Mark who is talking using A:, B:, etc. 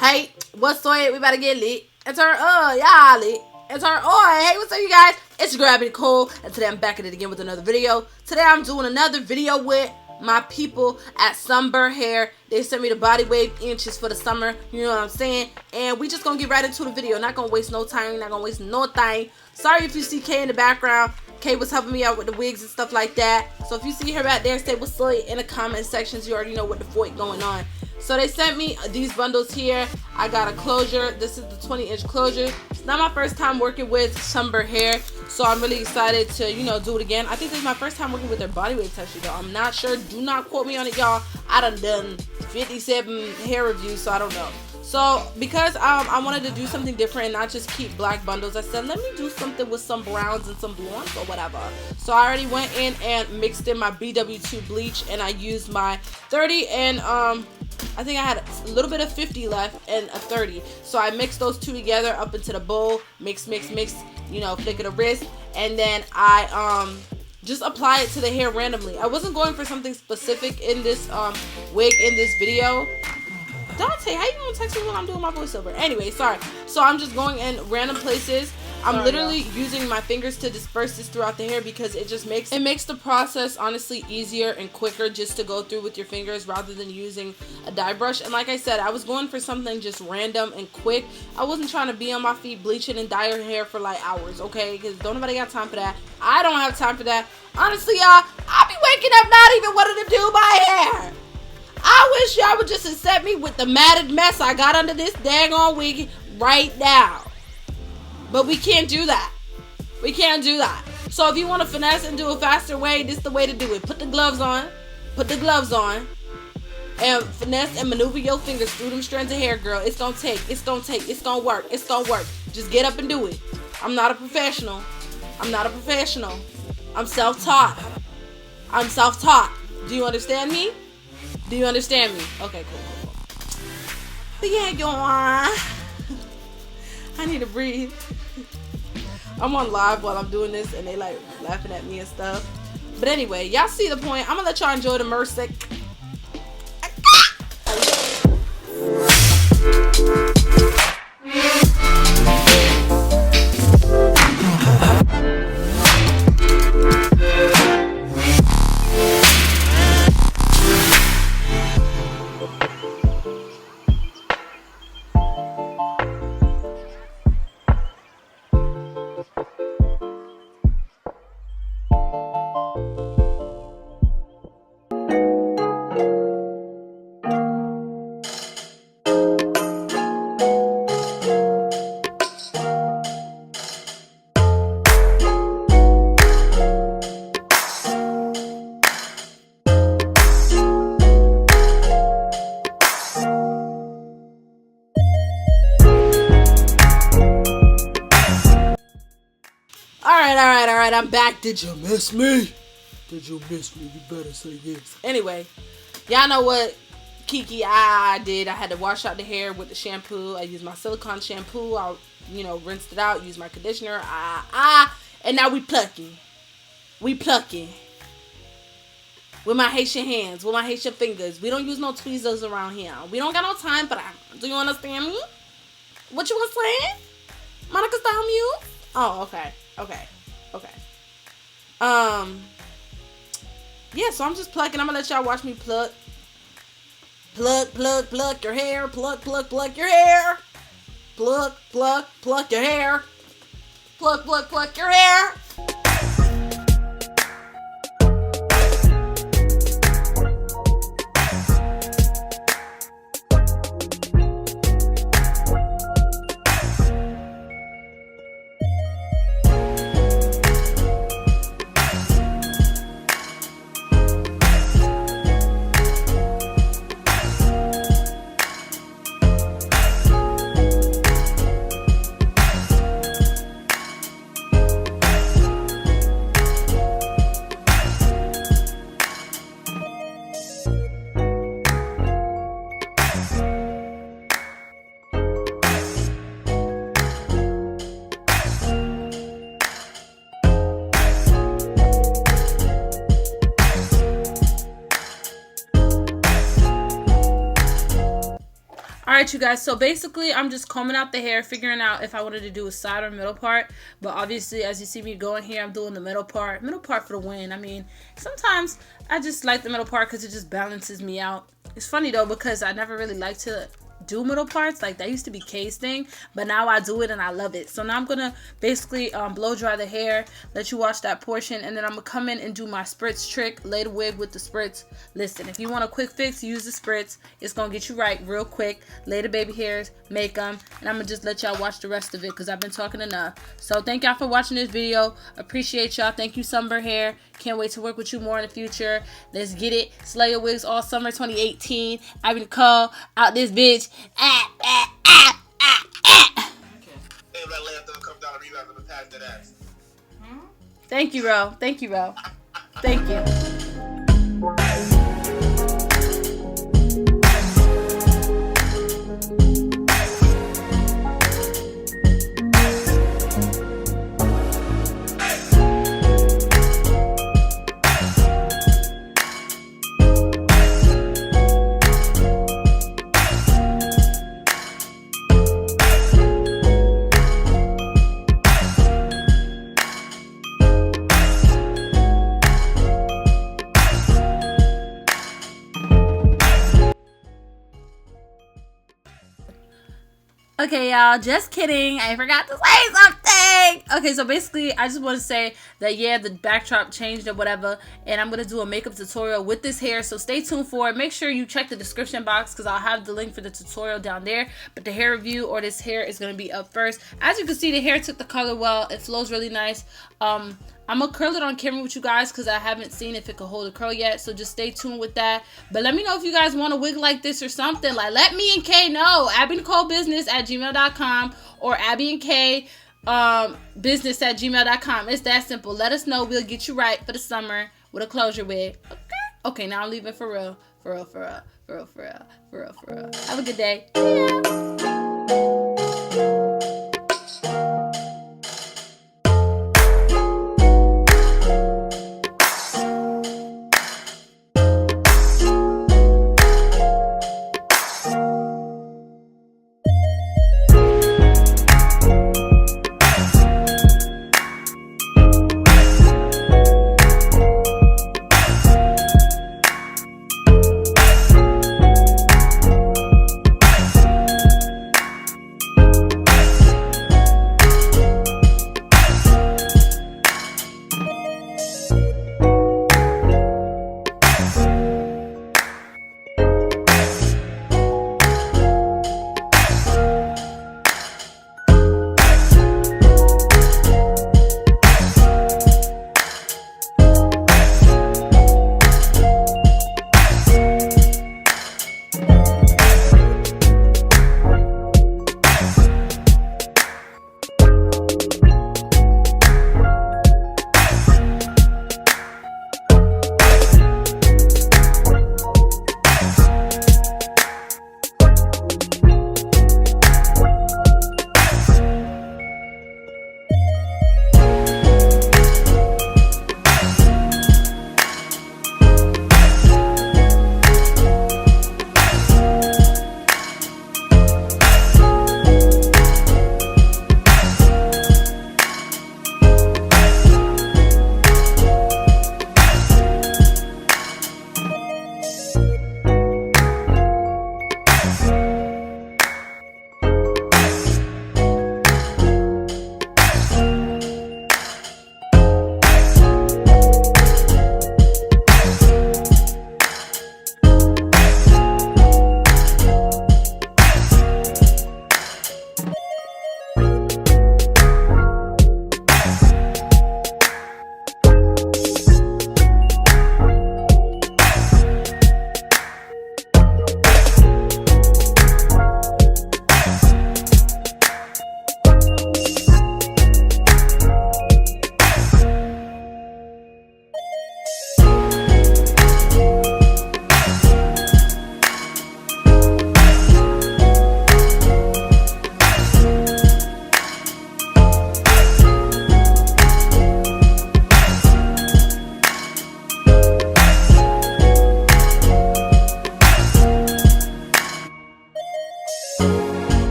A: Hey, what's up? We about to get lit. It's our y'all lit. It's our Hey, what's up, you guys? It's your girl Nicole, and today I'm back at it again with another video. Today I'm doing another video with my people at SUNBER Hair. They sent me the body wave inches for the summer, you know what I'm saying? And we just gonna get right into the video. Not gonna waste no time, not gonna waste no time. Sorry if you see Kay in the background. Kay was helping me out with the wigs and stuff like that. So if you see her back there, say what's up in the comment sections. You already know what the fight going on. So they sent me these bundles here. I got a closure. This is the 20-inch closure. It's not my first time working with SUNBER Hair, so I'm really excited to, you know, do it again. I think this is my first time working with their body weight texture, though. I'm not sure. Do not quote me on it, y'all. I done 57 hair reviews, so I don't know. So because I wanted to do something different and not just keep black bundles, I said let me do something with some browns and some blondes or whatever. So I already went in and mixed in my BW2 bleach, and I used my 30 and I think I had a little bit of 50 left and a 30. So I mixed those two together up into the bowl, mix, you know, flick of the wrist, and then I just apply it to the hair randomly. I wasn't going for something specific in this wig in this video. Dante, how you gonna text me when I'm doing my voiceover? Anyway, sorry. So I'm just going in random places. I'm literally using my fingers to disperse this throughout the hair because it just makes the process honestly easier and quicker just to go through with your fingers rather than using a dye brush. And like I said, I was going for something just random and quick. I wasn't trying to be on my feet bleaching and dye your hair for like hours, okay? Because don't nobody got time for that. I don't have time for that. Honestly, y'all, I be waking up not even wanting to do my hair. I wish y'all would just accept me with the matted mess I got under this daggone wig right now. But we can't do that. We can't do that. So if you want to finesse and do a faster way, this is the way to do it. Put the gloves on. Put the gloves on. And finesse and maneuver your fingers through them strands of hair, girl. It's gonna take. It's gonna take. It's gonna work. It's gonna work. Just get up and do it. I'm not a professional. I'm not a professional. I'm self-taught. I'm self-taught. Do you understand me? Do you understand me? Okay, cool. But yeah, go on. I need to breathe. I'm on live while I'm doing this, and they like laughing at me and stuff. But anyway, y'all see the point. I'm gonna let y'all enjoy the music. Alright, I'm back. Did you miss me? Did you miss me? You better say yes. Anyway, y'all know what Kiki I did. I had to wash out the hair with the shampoo. I used my silicone shampoo. I, you know, rinsed it out, used my conditioner. And now we plucking. We plucking. With my Haitian hands, with my Haitian fingers. We don't use no tweezers around here. We don't got no time for that. Do you understand me? What you was saying? Monica style mute? Oh, okay. Yeah, so I'm just plucking. I'm gonna let y'all watch me pluck. Pluck your hair. Pluck your hair. Pluck your hair. Pluck your hair. Alright, you guys, so basically I'm just combing out the hair, figuring out if I wanted to do a side or middle part. But obviously, as you see me going here, I'm doing the middle part. Middle part for the win. I mean, sometimes I just like the middle part because it just balances me out. It's funny though, because I never really liked to do middle parts. Like, that used to be Kay's thing, but now I do it and I love it. So now I'm gonna basically blow dry the hair, let you watch that portion, and then I'm gonna come in and do my spritz trick, lay the wig with the spritz. Listen, if you want a quick fix, use the spritz. It's gonna get you right real quick. Lay the baby hairs, make them, and I'm gonna just let y'all watch the rest of it because I've been talking enough. So thank y'all for watching this video. Appreciate y'all. Thank you, Sunber Hair. Can't wait to work with you more in the future. Let's get it. Slay your wigs all summer 2018. I've been Nicole out this bitch. Thank you, bro. Thank you, bro. Thank you. Okay, y'all, just kidding. I forgot to say something. Okay, so basically, I just want to say that, yeah, the backdrop changed or whatever, and I'm going to do a makeup tutorial with this hair, so stay tuned for it. Make sure you check the description box because I'll have the link for the tutorial down there, but the hair review or this hair is going to be up first. As you can see, the hair took the color well. It flows really nice. I'm going to curl it on camera with you guys because I haven't seen if it could hold a curl yet. So just stay tuned with that. But let me know if you guys want a wig like this or something. Like, let me and Kay know. AbbieNicoleBusiness@gmail.com or AbbieandKay business@gmail.com. It's that simple. Let us know. We'll get you right for the summer with a closure wig. Okay, now I'm leaving for real. For real. Have a good day.